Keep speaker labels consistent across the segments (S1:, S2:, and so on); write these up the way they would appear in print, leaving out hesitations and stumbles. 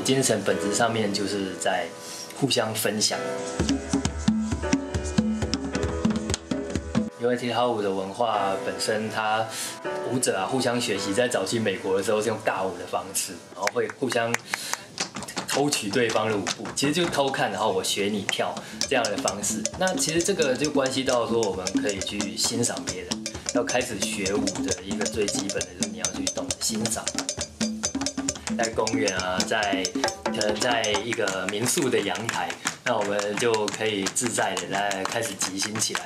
S1: 精神本质上面就是在互相分享。因为踢踏舞的文化本身，它舞者啊互相学习，在早期美国的时候是用尬舞的方式，然后会互相偷取对方的舞步，其实就是偷看，然后我学你跳这样的方式。那其实这个就关系到说，我们可以去欣赏别人，要开始学舞的一个最基本的就是你要去懂得欣赏。在公园啊，可能在一个民宿的阳台，那我们就可以自在的来开始即兴起来。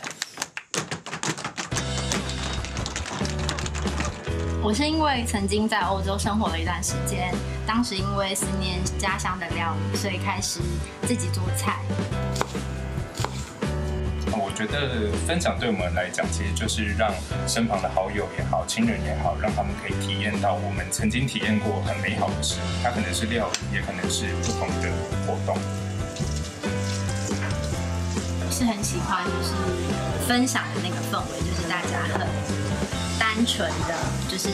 S2: 我是因为曾经在欧洲生活了一段时间，当时因为思念家乡的料理，所以开始自己做菜。
S3: 我觉得分享对我们来讲，其实就是让身旁的好友也好、亲人也好，让他们可以体验到我们曾经体验过很美好的事。它可能是料理，也可能是不同的活动。
S2: 我是很喜欢就是分享的那个氛围，就是大家很单纯的，就是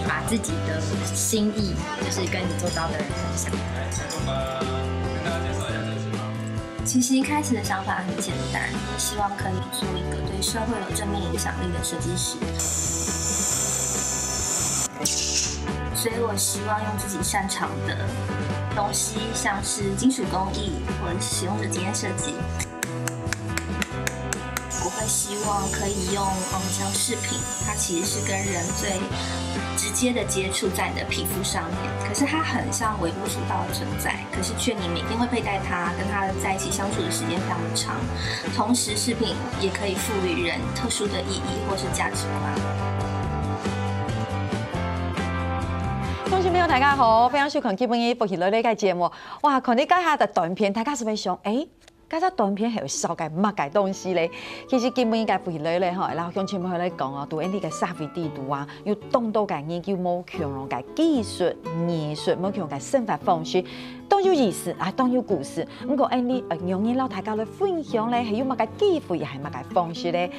S2: 把自己的心意，就是跟你周遭的人分享。其实一开始的想法很简单，希望可以做一个对社会有正面影响力的设计师。所以我希望用自己擅长的东西，像是金属工艺或者使用者经验设计。我会希望可以用像饰品，它其实是跟人最直接的接触在你的皮肤上面，可是它很像微不足道的存在，可是却你每天会佩戴它，跟它在一起相处的时间非常的长。同时，饰品也可以赋予人特殊的意义或是价值观。
S4: 观众朋友大家好，欢迎收看《基本的不是女女》嘅节目。哇，看你家下的短片，大家是不是想家只短片係有少嘅乜嘅東西咧？其實基本應該不係女咧吼，然後向前面去咧講哦，對呢個社會制度啊，要動到嘅研究冇強咯嘅技術、藝術冇強嘅生活方式，當有意思啊，當有故事。咁個你讓你老大家嚟分享咧，係有乜嘅機會，又係乜嘅方式咧？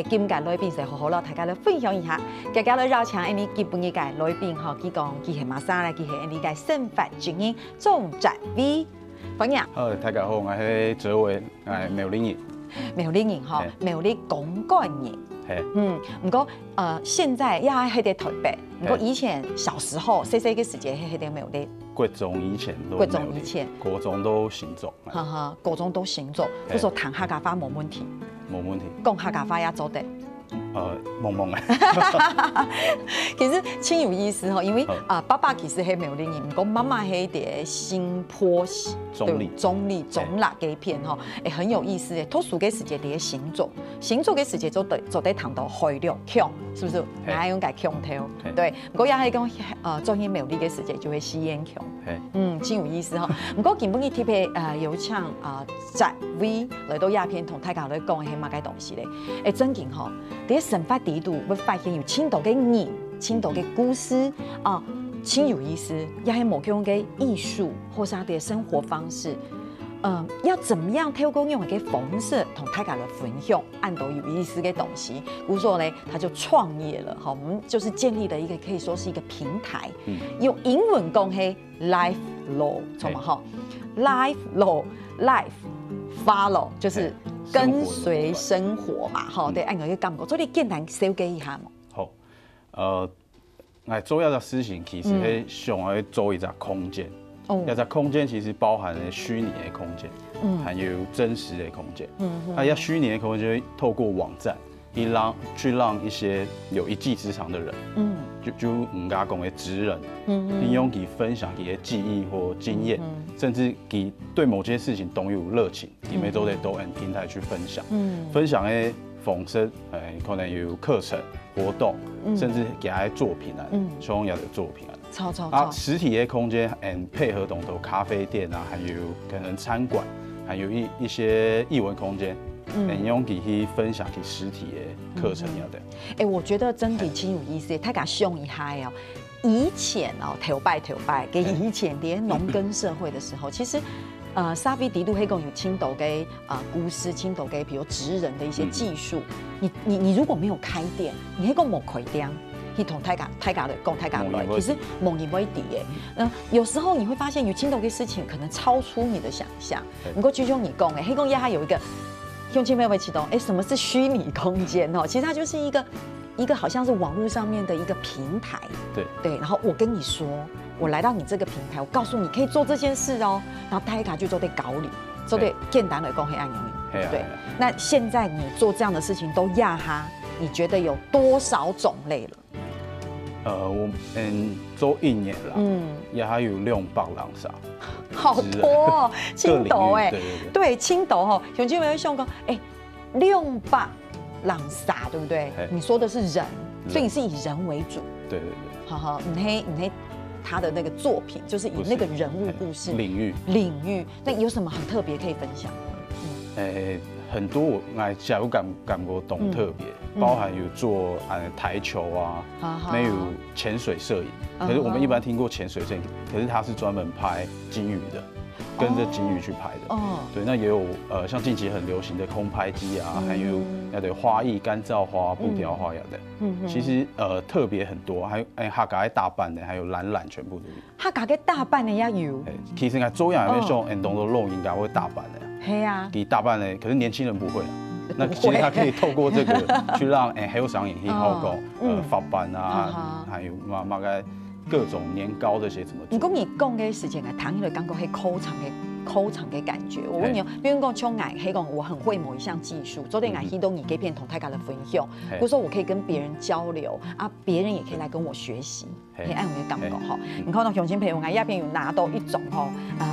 S4: 今屆來賓就好好老大家嚟分享一下，大家嚟邀請你基本嘅來賓吼，佢講佢係馬莎咧，佢係呢個生活經驗總展威。歡迎。
S5: 大家好，我係哲偉，我係苗栗人。
S4: 苗栗人吼，苗栗公館人。唔過現在也喺啲台北，唔過以前小時候細細嘅時間喺啲苗栗。
S5: 國中以前都。
S4: 國中以前。
S5: 國中都行走。
S4: 國中都行走，嗰時候談客家話冇問題。
S5: 冇問題。
S4: 講客家話也做得。
S5: 懵懵嘅，
S4: 其實真有意思吼，因為爸爸其實係苗栗人，唔過媽媽係啲新坡中立嘅片吼，很有意思嘅。讀書嘅時節啲行走嘅時節做得談到海陸腔，是不是？哪用解腔頭？對，唔過也係講做起苗栗嘅時節就會吸煙腔，真有意思吼。唔過基本嘅特別有請展威來到鴉片同大家嚟講係乜嘅東西咧？真勁吼！啲生活地圖會發現有青島嘅人、青島嘅故事啊，真有意思。也係無強嘅藝術或者啲生活方式，要怎麼樣透過用嘅方式同大家來分享，按到有意思嘅東西。比如說呢，他就創業了，我們就是建立了一個可以說是一個平台，用英文講係 life law， 錯嘛？哈 ，life law，life follow 就是。跟隨生活嘛，吼，對，按個嘅感覺，所以你簡單紹介一下嘛。
S5: 好，我做一個事情，其實係想要做一個空間，一個空間其實包含了虛擬的空間，還有真實的空間。要虛擬的空間透過網站，讓一些有一技之長的人，就唔加講嘅職人，利用佢分享佢嘅記憶或經驗，甚至佢對某件事情都有熱情，佢們都在抖音平台去分享。分享嘅方式，可能有課程、活動，甚至給他作品啊，重要的作品啊。實體嘅空間，配合懂得咖啡店啊，還有可能餐館，還有一些藝文空間。用佢去分享佢實體的課程要的。
S4: 我覺得真的真有意思，大家想一下哦。以前哦，頭擺，給以前啲農耕社會的時候，其實沙菲迪都會講有青島嘅故事，青島嘅，比如職人的一些技術。你如果沒有開店，你會講冇開店。去同大家的讲大家来，其实梦也不会底耶。有时候你会发现有青岛的事情可能超出你的想象。不过就像你讲哎，黑公鸭它有一个用青妹会启动，哎，什么是虚拟空间哦？其实它就是一个好像是网络上面的一个平台。对，然后我跟你说，我来到你这个平台，我告诉你可以做这件事哦，然后大家就做得搞你，做得简单的讲黑暗用语。对，那现在你做这样的事情都压哈，你觉得有多少种类了？
S5: 我做1年了，也还有200人啥，
S4: 好多哦，青岛哎，对，青岛哈，熊金伟兄讲，哎，200人啥，对不对？你说的是人，所以你是以人为主，
S5: 对，
S4: 好好，你黑他的那个作品，就是以那个人物故事
S5: 领域，
S4: 那有什么很特别可以分享？
S5: 很多我假如感觉懂特别，包含有做台球啊，没有潜水摄影。可是我们一般听过潜水摄影，可是他是专门拍鲸鱼的，跟着鲸鱼去拍的。对，那也有像近期很流行的空拍机啊，还有那的花艺、干燥花、布雕花样的。其实特别很多，还有客家大阪的，还有蓝全部都有。
S4: 客家嘅大阪的也有。
S5: 其实做样那种动作录应该会大阪的。
S4: 嘿啊，
S5: 给大半呢，可是年轻人不会啊。那其实他可以透过这个去让还有上瘾去好讲发班啊，还有嘛个各种年糕这些怎么做。
S4: 不过你讲的时间啊，谈的感觉是口场的感觉。我问你哦，比如讲像我黑讲我很会某一项技术，昨天我希东你给片同大家的分享，比如说我可以跟别人交流啊，别人也可以来跟我学习。按我们感觉哈，你看到熊亲朋友，我鸦片有拿到一种哈，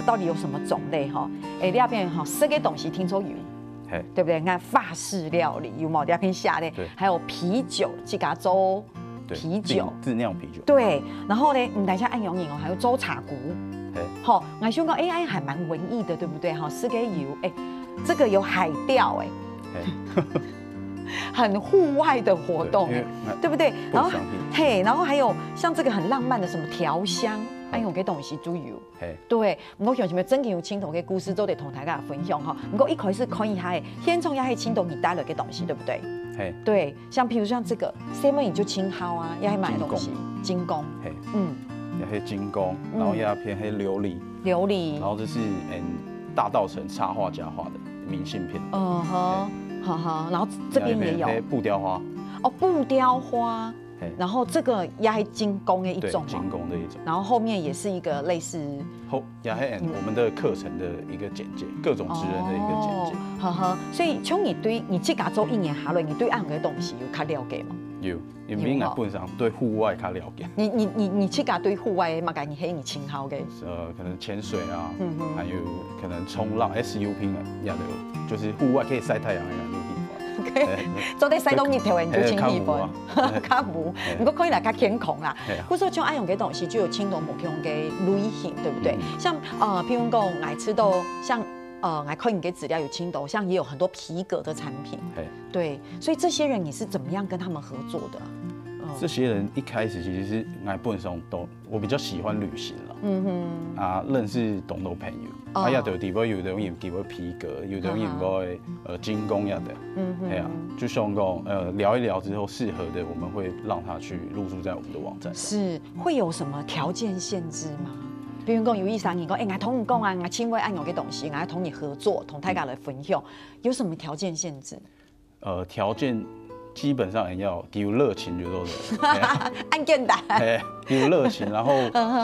S4: 到底有什么种类哈？鸦片哈，这个东西听说有，对不对？你看法式料理有冇鸦片下列，还有啤酒，去给它做啤酒，
S5: 自酿啤酒。
S4: 对，然后呢，你等一下按永影哦，还有做茶菇。好，我想讲 AI 还蛮文艺的，对不对？哈，是给油，这个有海钓，很户外的活动，对不对？然后然后还有像这个很浪漫的什么调香，用给东西煮油。对，我想什么真有青铜的故事都得同大家分享哈。不过一开始可以还先从也是青铜你带了个东西，对不对？对，像譬如像这个 7 就青蒿啊，也还买东西，精工，
S5: 也黑精工，然后也偏黑琉璃，然后这是大稻埕插画家画的明信片，
S4: 然后这边也有
S5: 布雕花，
S4: 布雕花，然后这个也是精工的一种，
S5: 精工的一种，
S4: 然后后面也是一个类似
S5: 也是我们的课程的一个简介，各种职人的一个简介，
S4: 所以从你这家做1年下来，你对按个东西有较了解吗？
S5: 有，因为基本上对户外较了解。
S4: 你去家对户外嘛，你黑你青蒿嘅？
S5: 可能潜水啊，还有可能冲浪 SUP 也都有，就是户外可以晒太阳的那种地方。
S4: 可以，做啲晒到日头人就清气氛，较无，不过可以来较健康啦。或者说像爱用嘅东西，就有青铜木用嘅类型，对不对？像譬如讲爱吃到像。来看你给资料有青岛，像也有很多皮革的产品，对，所以这些人你是怎么样跟他们合作的？
S5: 这些人一开始其实是本身我比较喜欢旅行了，认识懂朋友，也就地方有的人给我皮革，有的人给我精工呀的，就像讲聊一聊之后适合的，我们会让他去入驻在我们的网站。
S4: 是会有什么条件限制吗？比如讲有意思，你讲我同你讲啊，我亲爱按用嘅东西，我同你合作，同大家来分享，有什么条件限制？
S5: 条件基本上要有热情就都是，
S4: 按简单，
S5: 有热情，然后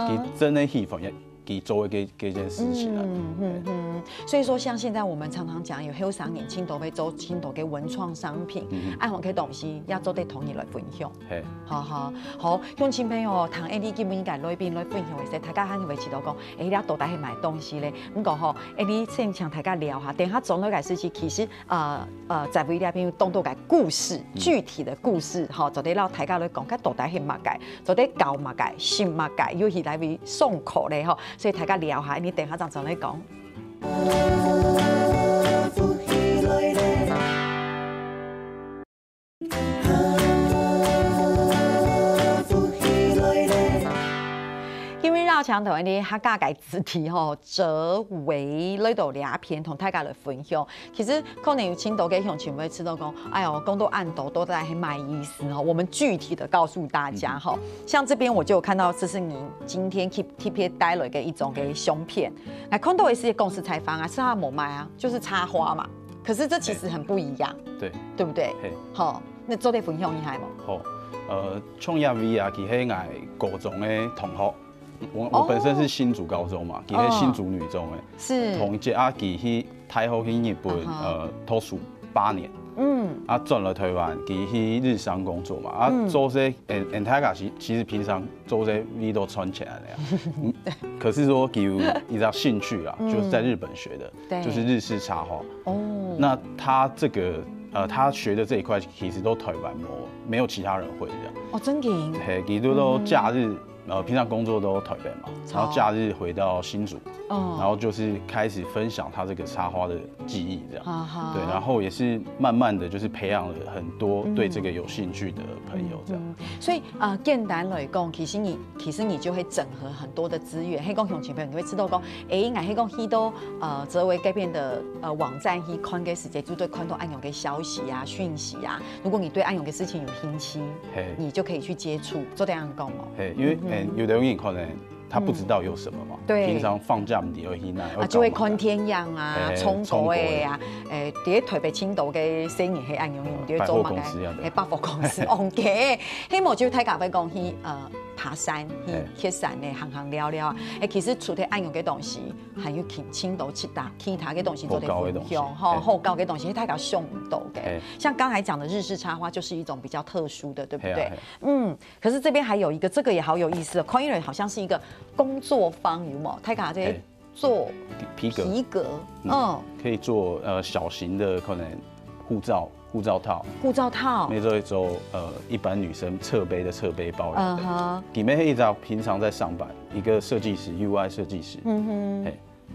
S5: 给真的喜欢给做这件事情
S4: 所以说，像现在我们常常讲有后3年青岛会做青岛嘅文创商品，按用嘅东西要做得同你来分享。好，乡亲朋友，谈你基本应该来宾来分享的时，大家肯定会知道讲，你到底去买东西咧。不过吼，你先请大家聊下，等下总了解事情，其实在为那边动到个故事，具体的故事，就得让大家来讲，到底去乜嘅，就得教乜嘅，信乜嘅，尤其来为送口咧吼。所以大家聊下，你等下就来讲。享到呢客家嘅字体吼，折围呢度两篇同大家来分享。其实可能有青岛嘅乡亲会知道讲，哎呦，讲到按斗都在很卖意思哈。我们具体的告诉大家哈，像这边我就有看到，这是你今天 keep 带来的一种嘅胸片。哎，看到也是公司采访啊，是他冇卖啊，就是插花嘛。可是这其实很不一样，对不对？好，那做啲分享一下冇？
S5: 好，创业 V 啊，其实我高中的同学。我本身是新竹高中嘛，其实新竹女中的，
S4: 是
S5: 同一届啊，其去台后去日本读书8年，啊转了台湾，其去日商工作嘛，啊做些大家其实平常做些 V 都穿起来了呀，可是说有一个兴趣啊，就是在日本学的，就是日式插花。哦，那他这个他学的这一块其实都台湾没有其他人会这样。
S4: 哦，真的？
S5: 嘿，其实都假日。平常工作都台北嘛，然后假日回到新竹，然后就是开始分享他这个插花的技艺，这样，对，然后也是慢慢的就是培养了很多对这个有兴趣的朋友，这样。
S4: 所以简单来讲，其实你就会整合很多的资源。黑公乡亲朋友，你会知道讲，我黑公去到泽维改变的网站去看个世界，就对看到安永的消息啊、讯息啊。如果你对安永的事情有兴趣，你就可以去接触，做这样讲哦。
S5: 因为有的人可能他不知道有什么嘛，对，平常放假唔地去那，
S4: 就会看天样啊、冲果的啊，伫台北青岛嘅生意係安用用，
S5: 百货公司啊，
S4: 百貨公司 OK， 希望就睇下要講去爬山去山咧行聊聊啊，其實除咗安用嘅東西，還有青島其他嘅東西做啲分享，後高嘅東西大家想唔到嘅，像剛才講的日式插花就是一種比較特殊的，對不對？可是這邊還有一個，這個也好有意思，匡一人好像是一個工作坊，有冇？睇下這做皮革，
S5: 可以做小型的可能護照套，那做一做一般女生侧背的侧背包一样，里面一张平常在上班一个设计师 UI 设计师，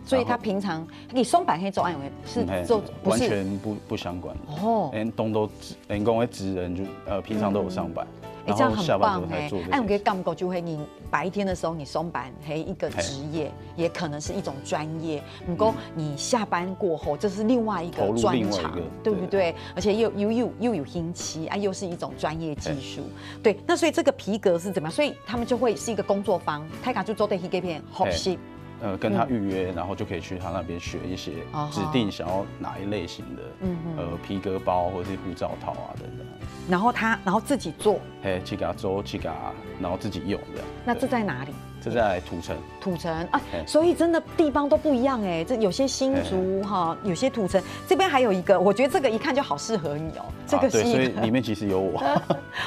S4: 所以他平常你松板黑做安永是做
S5: 完全不相关哦，东都人工的职人就平常都有上班。
S4: 这样很棒哎！哎，我给感觉就会，你白天的时候你松板还一个职业，也可能是一种专业。不过你下班过后，这是另外一个专长，对不对？而且又有兴趣啊，又是一种专业技术。对，那所以这个皮革是怎么样？所以他们就会是一个工作坊，他就做的一个片学习。
S5: 跟他预约，然后就可以去他那边学一些指定想要哪一类型的皮革包或者是护照套啊等等。
S4: 然后自己做，
S5: 去给他做，去给他，然后自己用这样。
S4: 那这在哪里？
S5: 这在土城。
S4: 土城啊，所以真的地方都不一样哎，这有些新竹哈，有些土城。这边还有一个，我觉得这个一看就好适合你哦。这个是，
S5: 所以里面其实有我。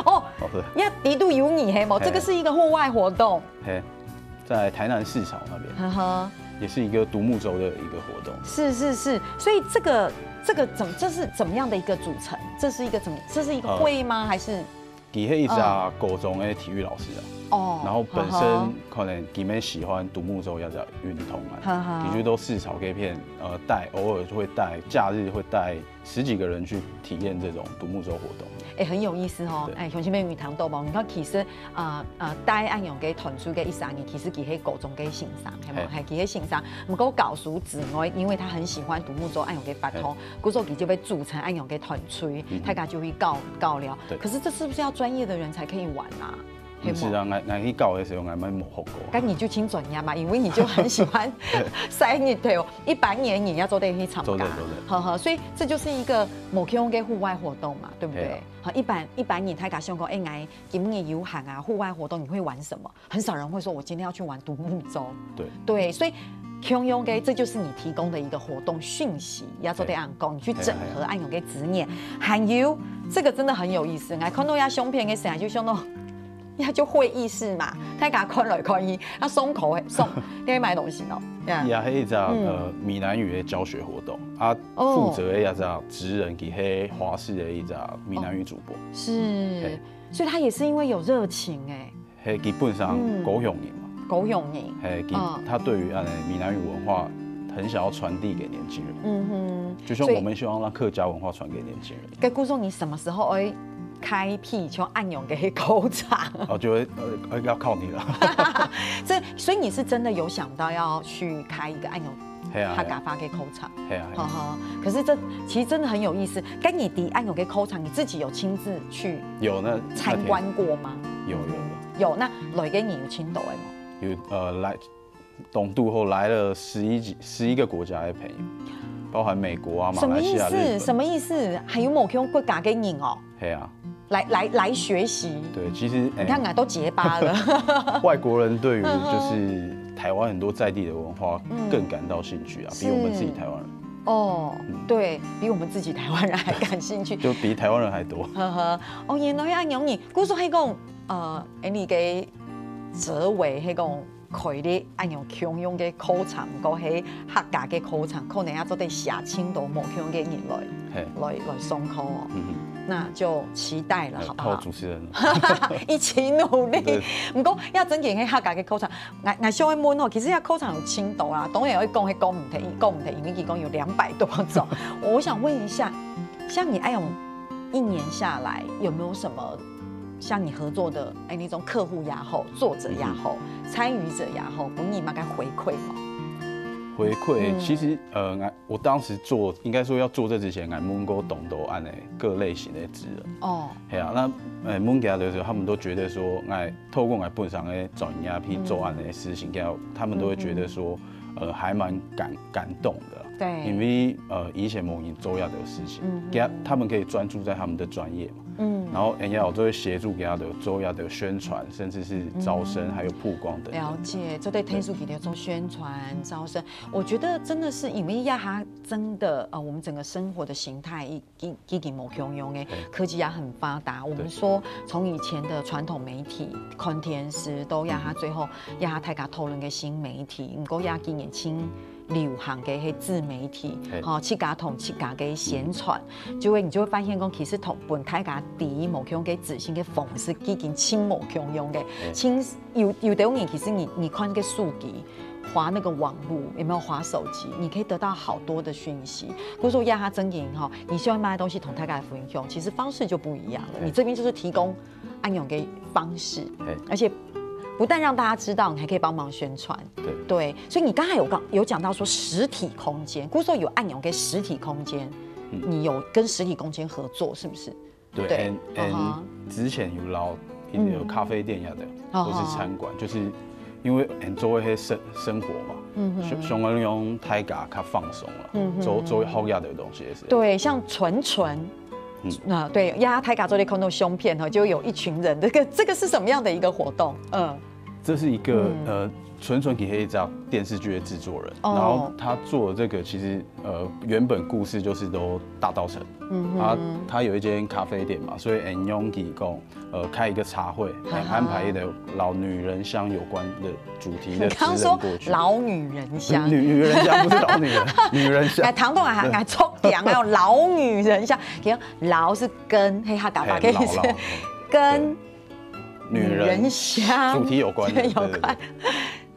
S4: 哦，要一度有你嘿，这个是一个户外活动。
S5: 在台南市场那边，也是一个独木舟的一个活动。
S4: 是，所以这是怎么样的一个组成？这是一个会吗？还是？
S5: 其实一直高中的体育老师啊，然后本身可能里面喜欢独木舟，要叫运动啊，其实都市草 K 片，偶尔就会带，假日会带10几个人去体验这种独木舟活动。
S4: 很有意思哦！像前面鱼塘豆包，你看其实带安用嘅团出嘅1-3年，其实佢喺高中嘅欣赏，係咪？係佢喺欣賞。唔過教書之外，因為他很喜歡獨木舟安用嘅發通，嗰時候佢就被組成安用嘅團吹，大家就會告聊。可是這是不是要專業的人才可以玩啊？
S5: 是啊，我去教的時候我冇學過。
S4: 咁你就請專業嘛，因為你就很喜歡曬日頭，100年你要做得去參加，呵，所以這就是一個冇用嘅戶外活動嘛，對不對？好，一般你太敢想講，我今年遊行啊，戶外活動你會玩什麼？很少人會說我今天要去玩獨木舟。對，所以用嘅這就是你提供的一個活動訊息，要做得按講，你去整合按用嘅資念，還有這個真的很有意思，我看到呀相片嘅時候就想到。呀，就會議室嘛，大家看來看去，啊送口送，你去買東西咯。
S5: 也係一隻閩南語的教學活動，負責的一隻職人，佢係華視的一隻閩南語主播。
S4: 是，所以他也是因為有熱情
S5: 係基本上高雄人嘛。
S4: 高雄人。
S5: 他對於閩南語文化很想要傳遞給年輕人。就像我們希望讓客家文化傳給年輕人。
S4: 跟顧總，你什麼時候开辟像安永的口场？
S5: 我觉得要靠你了。
S4: 所以你是真的有想到要去开一个安永客家话的口场？可是这其实真的很有意思。跟你的安永的口场，你自己有亲自去参观过吗？有。那来给你有青岛的吗？
S5: 有来东渡后来了11个国家的朋友，包含美国啊、马来西亚、日本。
S4: 什么意思？还有某种国家给你哦？
S5: 对啊。
S4: 来学习。
S5: 对，其实
S4: 你看都结巴了。
S5: 外国人对于就是台湾很多在地的文化更感到兴趣啊，比我们自己台湾人。
S4: 哦，对比我们自己台湾人还感兴趣，
S5: 就比台湾人还多。
S4: 哦，原来安永你，故说迄讲你给泽伟迄讲开咧安永强用嘅口场，个喺客家嘅口场，可能要做啲下青岛某强嘅人来上课哦。那就期待了，好不好？
S5: 靠主持人
S4: 一起努力。不过要整件喺客家嘅口场，我想要问吼，其实要口场有青岛啦，当然会讲迄讲唔提，因为一共有200多种。我想问一下，像你安永1年下来，有没有什么像你合作的那种客户也好、作者也好、参与者也好，本你大概回馈吗？
S5: 回馈其实我当时应该说要做这之前，我们都懂得按各类型的职人哦，系啊，那们给他的时候，他们都觉得说，透过本上的转压批做案的事情，他们都会觉得说，还蛮感动的。对，因为以前某人周亚的事情，他们可以专注在他们的专业嘛。然后 NL 就会协助给他的周亚的宣传，甚至是招生，还有曝光等。了
S4: 解，这对天数给的做宣传、招生，我觉得真的是因为亚哈真的我们整个生活的形态已经某用用诶，科技也很发达。我们说从以前的传统媒体看电视，都亚哈最后亚哈太家讨论嘅新媒体，唔过亚今年轻。流行嘅迄自媒体，去家同去家嘅宣传，你就会发现讲，其实同本台家第一某用嘅自信嘅方式，已经轻某用嘅，轻有的人其实你看那个数据，滑那个网络有没有滑手机，你可以得到好多的讯息。比如说亚哈真言哈，你希望卖的东西同台家分享，其实方式就不一样了。你这边就是提供安永嘅方式，而且。不但让大家知道，你还可以帮忙宣传。对，所以你刚才有讲到说实体空间，故说有安永跟实体空间，你有跟实体空间合作是不是？
S5: 对，之前有咖啡店的，或是餐馆，就是因为做一些生活嘛，想要用台家较放松了，做好亚的东西也是。
S4: 对，像纯。对，亚太嘎做的空洞胸片哈，就有一群人，这个是什么样的一个活动？
S5: 这是一个纯给黑家电视剧的制作人，然后他做的这个其实原本故事就是都大稻埕，他有一间咖啡店嘛，所以用提供开一个茶会，安排的老女人香有关的主题的职人过去。
S4: 老女人香，
S5: 女人香不是老女人，女人香。
S4: 唐栋还抽奖，还有老女人香，老是跟黑哈嘎巴可以是跟女人香
S5: 主题有关的，
S4: 有关。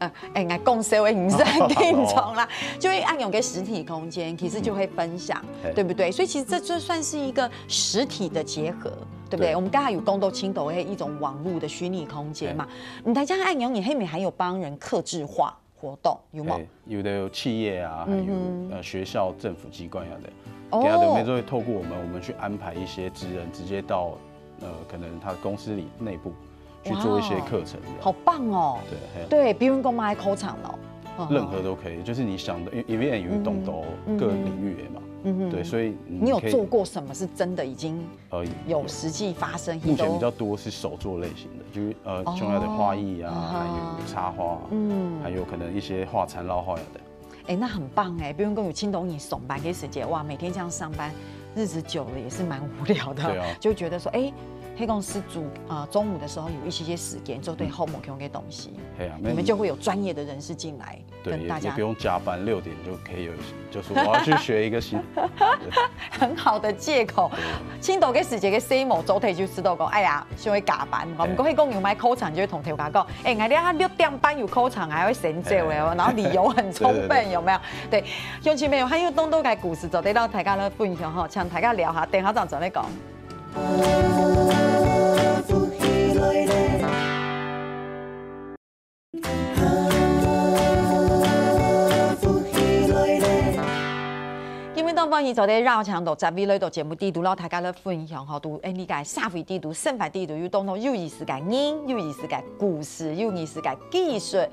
S4: 我共社会营生定从啦，就会按有个实体空间，其实就会分享，对不对？所以其实这算是一个实体的结合，对不对？我们刚才有公斗、青斗一种网络的虚拟空间嘛。你台江按有你黑美还有帮人客制化活动有吗？
S5: 有的有企业啊，还有学校、政府机关的，给他的没就会透过我们去安排一些职人直接到可能他公司里内部。去做一些课程，
S4: 好棒哦！对，比如讲买口场
S5: 咯，任何都可以，就是你想的，因为有懂得各领域嘛，对，所以
S4: 你有做过什么是真的已经有实际发生？
S5: 目前比较多是手作类型的，就是重要的花艺啊，还有插花，还有可能一些画缠绕画的。
S4: 那很棒哎！比如讲有青岛你上班给时间，哇，每天这样上班，日子久了也是蛮无聊的，就觉得说黑公司中午的时候有一些时间就对后某用的东西，你们就会有专业的人士进来跟大家，
S5: 也不用加班，6点就可以有，就是我要去学一个新，
S4: 很好的借口。青岛嘅时节嘅西某周体就知道讲，哎呀，想要加班，唔过迄讲有买口场就会同头家讲，我哋6点半有口场还会先走嘅，然后理由很充分，有没有？对，乡亲朋友，还有东都嘅故事，就得让大家咧分享哈，请大家聊下，等下再再嚟讲。当欢迎做啲绕墙度十位嚟到节目地图，老大家咧分享吼，都你嘅社會地圖、生活地圖，要當到有意思嘅人，有意思嘅故事，有意思嘅技術，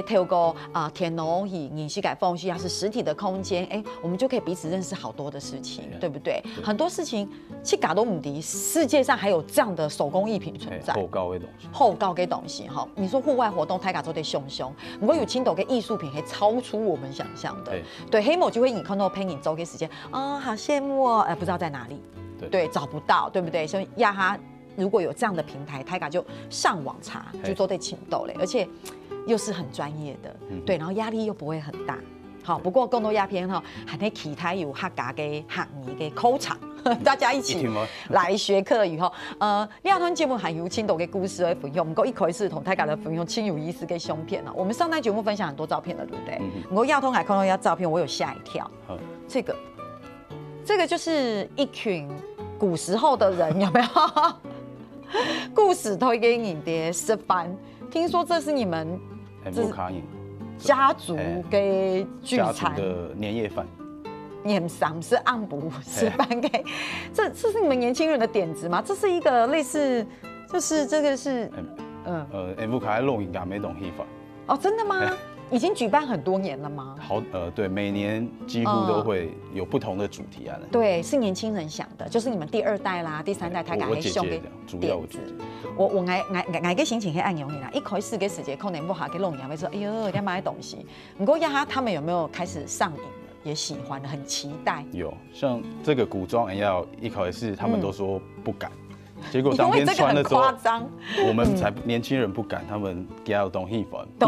S4: 透過天腦以影視嘅方式，還是實體的空間，我們就可以彼此認識好多的事情，對不對？很多事情去搞都唔敵，世界上還有這樣的手工藝品存在。
S5: 後高嘅東西，
S4: 後高嘅東西哈，你說戶外活動，大家做得熊熊，如果有青島嘅藝術品，係超出我們想象的。對，黑某就會引看到陪你走嘅時間，好羨慕哦，不知道在哪裡，對，找不到，對不對？所以亞哈如果有這樣的平台，大家就上網查，就做得青島嘞，而且又是很專業的，對，然後壓力又不會很大。好，不過更多鴉片哈，還喺其他有客家嘅客語嘅口場，大家一起來學客語哈。呢一段節目還有青島嘅故事來分享，唔過一開始同大家來分享青有意思嘅相片啊。我們上台節目分享很多照片了，對不對？我亞通還看到一張照片，我有嚇一跳。這個就是一群古時候的人，有沒有？故事推給你的吃飯，聽說這是你們家族嘅聚餐，
S5: 家族的年夜飯，
S4: 年三是按不吃飯給，這是你們年輕人的點子嗎？這是一個類似，就是這個是
S5: 不開錄影㗎，沒懂戲法。
S4: 哦，真的嗎？已經舉辦很多年了嗎？
S5: 好，對，每年幾乎都會有不同的主題啊。
S4: 對，是年輕人想的，就是你們第二代啦、第三代，他敢去送給點子。我嘅心情係按樣嘅啦，一開始嘅時間可能不下嘅弄樣，會說哎呦，要買東西。不過呀，他們有沒有開始上癮了？也喜歡，很期待。
S5: 有，像這個古裝要一開始他們都說不敢。結果當天穿的時候，我們才年輕人不敢，他們給他東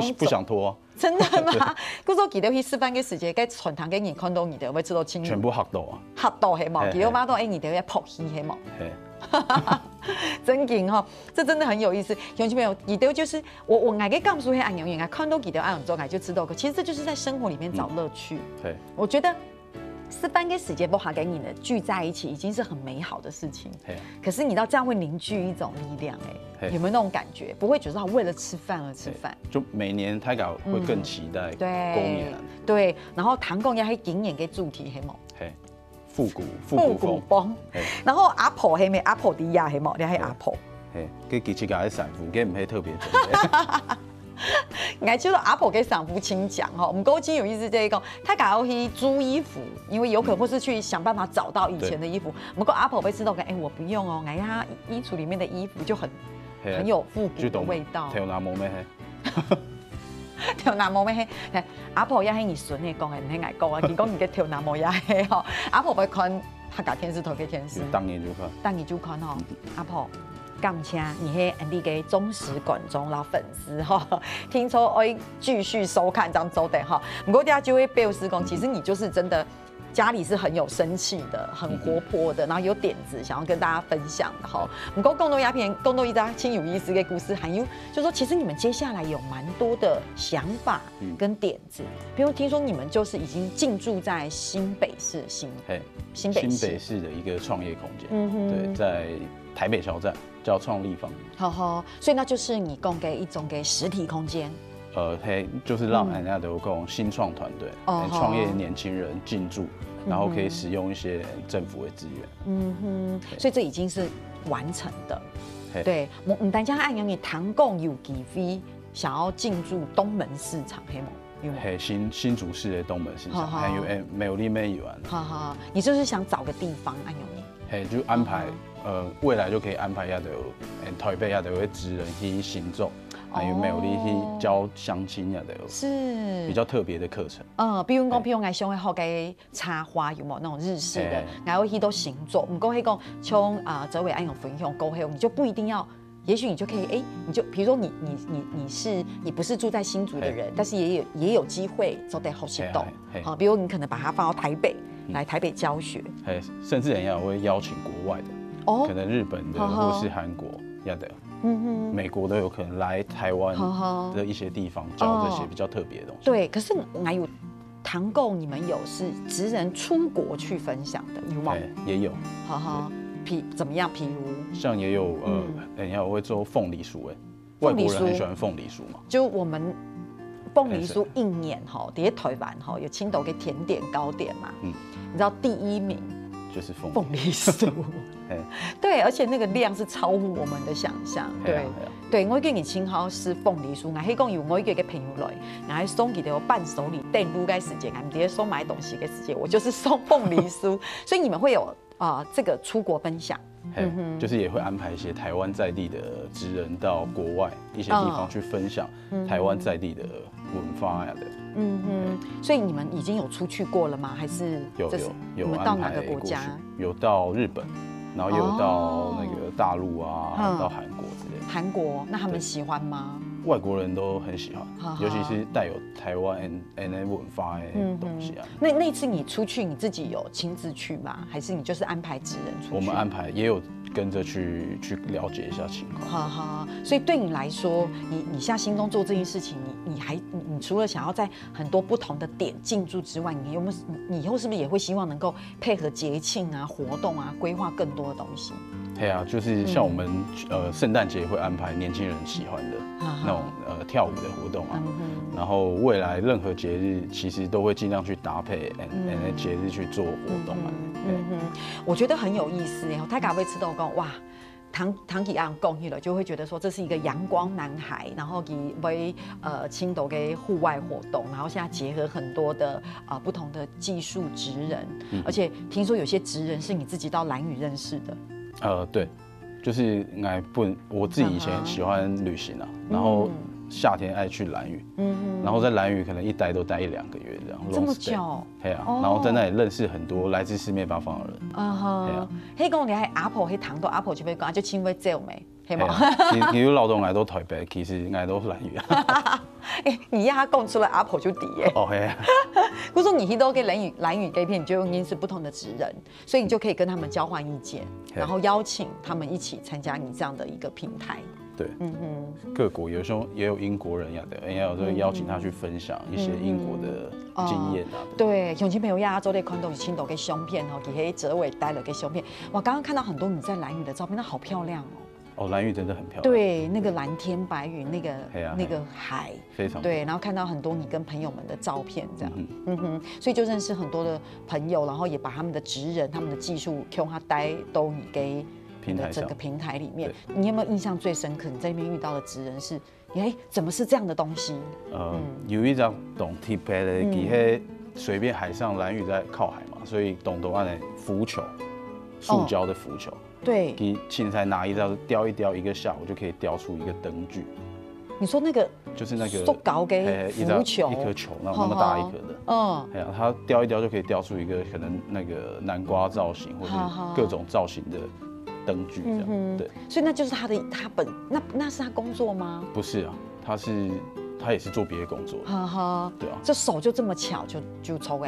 S5: 西不想脫。
S4: 真的嗎？嗰時候記得去示範嘅時間，喺傳堂嘅人看到你哋會知道清楚。
S5: 全部嚇到啊！
S4: 嚇到係冇，記得媽到你哋要撲戲係冇。真勁哈！這真的很有意思。兄弟朋友，記得就是我愛嘅講述係按樣樣，看到記得按樣做，愛就知道。其實這就是在生活裡面找樂趣。我覺得。示範嘅時間不下給你的聚在一起，已經是很美好的事情。可是你知道這樣會凝聚一種力量，有沒有那種感覺？不會覺得為了吃飯而吃飯。就
S5: 每年大家會更期待公演。
S4: 對，然後唐宮也係今年嘅主題係冇？
S5: 復古風。
S4: 然後阿婆係咪阿婆啲呀係冇？你係阿婆。
S5: 佢其實個係散服，佢唔係特別準。
S4: 我知道阿婆給sản婦請講哈，我們夠真有意思這一個，他敢要去租衣服，因為有可能或是去想辦法找到以前的衣服。不過阿婆會知道我不用哦，我呀衣櫥裡面的衣服就很有復古的味道。
S5: 條男冇咩係？
S4: 條男冇咩係？阿婆也係你孫嘅講嘅，唔係我講啊，佢講你嘅條男冇也係吼。阿婆會看客家天師台嘅天師，
S5: 當然就看，
S4: 當然就看吼，阿婆。感謝你係你嘅忠實觀眾老粉絲哈，聽說會繼續收看張周的哈，不過大家就會表示講，其實你就是真的家裡是很有生氣的，很活潑的，然後有點子想要跟大家分享的哈。不過更多鴉片，更多一張清有意思嘅故事，還有就是說，其實你們接下來有蠻多的想法跟點子，比如聽說你們就是已經進駐在新北市新北
S5: 市的一個創業空間，對，在台北橋站。叫創立坊，
S4: 所以那就是你供給一種嘅實體空間。
S5: 就是讓人家有個新創團隊、創業年輕人進駐，然後可以使用一些政府的資源。
S4: 所以這已經是完成的。對，唔單止按樣你唐貢有機會想要進駐東門市場，係冇？
S5: 新竹市的東門市場，還有沒有裡面有啊？
S4: 你就是想找個地方按樣你？
S5: 就安排。未來就可以安排一下的台北下的會職人去行走，還有沒有你去教鄉親下的，是比較特別的課程。
S4: 比如講，我想學嘅插花有冇那種日式的，然後去到行走。唔過係講從周圍按樣分享過後，你就不一定要，也許你就可以你就，比如說你不是住在新竹的人，但是也有機會走得好行動。好，比如你可能把它放到台北，來台北教學。
S5: 甚至人家會邀請國外的。可能日本的或是韓國呀的，美國都有可能來台灣的一些地方教這些比較特別的東西。
S4: 對，可是還有唐貢，你們有是職人出國去分享的，有嗎？
S5: 也有。
S4: 怎麼樣？譬如
S5: 像也有人家會做鳳梨酥，外國人很喜歡鳳梨酥嘛。
S4: 就我們凤梨酥一年哈，在台湾哈有青岛的甜点糕点嘛，你知道第1名
S5: 就是
S4: 凤梨酥，对，而且那个量是超乎我们的想象，对，我叫你青蒿是凤梨酥，我还讲有我一个朋友来，然后送给我伴手礼，带路该时间，俺们直接送买东西的时间，我就是送凤梨酥，所以你们会有这个出国分享。
S5: 就是也会安排一些台湾在地的职人到国外一些地方去分享台湾在地的文化呀的。
S4: 所以你们已经有出去过了吗？还是
S5: 有
S4: 你们到哪个国家？
S5: 有到日本，然后也有到那个大陆啊，到韩国之类的。
S4: 韩国，那他们喜欢吗？
S5: 外国人都很喜欢，尤其是带有台湾文化的东西啊。
S4: 那次你出去，你自己有亲自去吗？还是你就是安排职人出去？
S5: 我们安排也有跟着去了解一下情况。
S4: 所以对你来说，你现在心中做这件事情，你除了想要在很多不同的点进驻之外，你以后是不是也会希望能够配合节庆啊、活动啊，规划更多的东西？
S5: 对啊，就是像我们圣诞节会安排年轻人喜欢的那种跳舞的活动啊，然后未来任何节日其实都会尽量去搭配节日去做活动啊。
S4: 我觉得很有意思耶，他刚会吃到讲哇。唐吉安讲起了，就会觉得说这是一个阳光男孩，然后为青岛的户外活动，然后现在结合很多的不同的技术职人，而且听说有些职人是你自己到兰屿认识的。
S5: 对，就是我自己以前喜欢旅行啊，然后夏天爱去兰屿，然后在兰屿可能一待都待1-2个月这样，
S4: 这么久，
S5: 对啊，然后在那里认识很多来自四面八方的人，
S4: 嘿，讲你喺阿婆喺糖度，阿婆就要讲就请我走没，系嘛？
S5: 你有老动爱都台北，其实爱都兰屿啊。
S4: 你让他讲出来，阿婆就抵耶。
S5: 嘿啊。
S4: 我说你去到给兰屿这片，你就认识不同的职人，所以你就可以跟他们交换意见，然后邀请他们一起参加你这样的一个平台。
S5: 对，各国有时候也有英国人也有时候邀请他去分享一些英国的经验啊。
S4: 对，乡亲朋友亚洲的看到青岛的相片哦，给黑折尾待了个相片。哇，刚刚看到很多你在兰屿的照片，那好漂亮哦。
S5: 兰屿真的很漂亮。
S4: 对，那个蓝天白云，那个海，
S5: 非常
S4: 对，然后看到很多你跟朋友们的照片，这样，所以就认识很多的朋友，然后也把他们的职人、他们的技术，用他带都你给。整个平台里面，你有没有印象最深刻？你在那边遇到的职人是，怎么是这样的东西？
S5: 有一张懂 T 牌的，其实随便海上兰屿在靠海嘛，所以懂岸的浮球，塑胶的浮球，
S4: 对，
S5: 你现在拿一张雕一雕，1个下午就可以雕出一个灯具。
S4: 你说那个
S5: 就是那个
S4: 塑胶的浮球，
S5: 一颗球，那么大一颗的，它雕一雕就可以雕出一个可能那个南瓜造型，或者各种造型的。灯具这样，对，
S4: 所以那就是他那是他工作吗？
S5: 不是啊，他也是做别的工作，对啊，
S4: 这手就这么巧就抽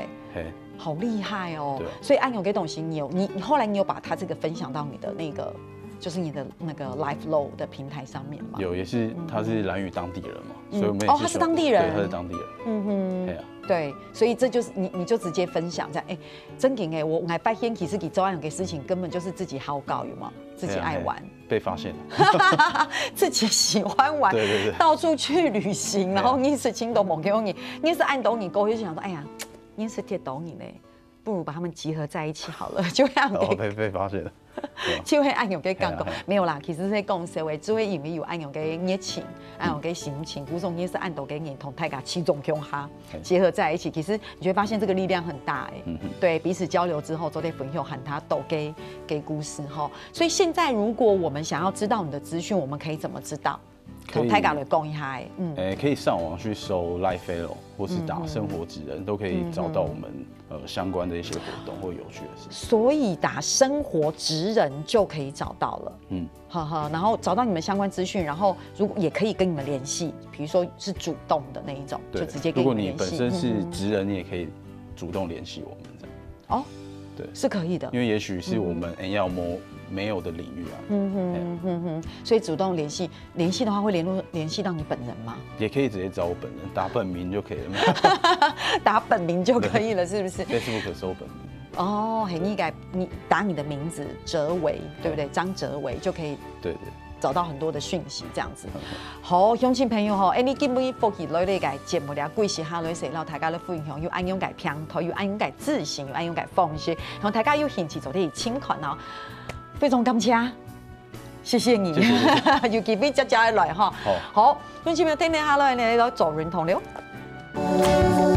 S4: 好厉害哦。所以按有给董行，你后来你有把他这个分享到你的那个，就是你的那个 Life Low 的平台上面吗？
S5: 有，也是他是兰屿当地人嘛，所以我们
S4: 他是当地人，
S5: 对，他是当地人，对啊。
S4: 对，所以这就是你就直接分享这样，真嘅我爱拜天其实给周安有个事情根本就是自己好搞有吗？自己爱玩，
S5: 被发现了，
S4: 自己喜欢玩，
S5: 对，
S4: 到处去旅行，然后你是青岛猛给你是按懂你沟，就想说，哎呀，你是贴懂你嘞，不如把他们集合在一起好了，就这样
S5: 被发现了。
S4: 就会按用给讲讲，没有啦，其实是讲社会只会因为有按用给热情，按用给心情，古种也是按都给你同大家七种共哈结合在一起，其实你会发现这个力量很大对，彼此交流之后，都得分享喊他都给故事哈。所以现在如果我们想要知道你的资讯，我们可以怎么知道？同台港的讲一下
S5: 可以上网去搜 Life Fellow 或是打生活职人，都可以找到我们相关的一些活动或有趣的事情。
S4: 所以打生活职人就可以找到了，然后找到你们相关资讯，然后如果也可以跟你们联系，比如说是主动的那一种，就直接跟你们联系。
S5: 如果你本身是职人，你也可以主动联系我们这样。对，
S4: 是可以的，
S5: 因为也许是我们要没有的领域啊。
S4: 所以主动联系的话，会联系到你本人吗？
S5: 也可以直接找我本人，打本名就可以了。
S4: 打本名就可以了，是不是
S5: ？Facebook 搜本名。
S4: 你打你的名字哲维，对不对？张哲维就可以。
S5: 对。
S4: 找到很多的讯息，这样子。好，乡亲朋友吼，你今日复习来个节目了，贵时下来说，然后大家咧分享又安样改平台，又安样改自信，又安样改方式，然后大家有兴趣就可以请款哦，非常感谢。谢谢你，尤其比家家来哈。好，乡亲朋友听听下来呢，要做认同了。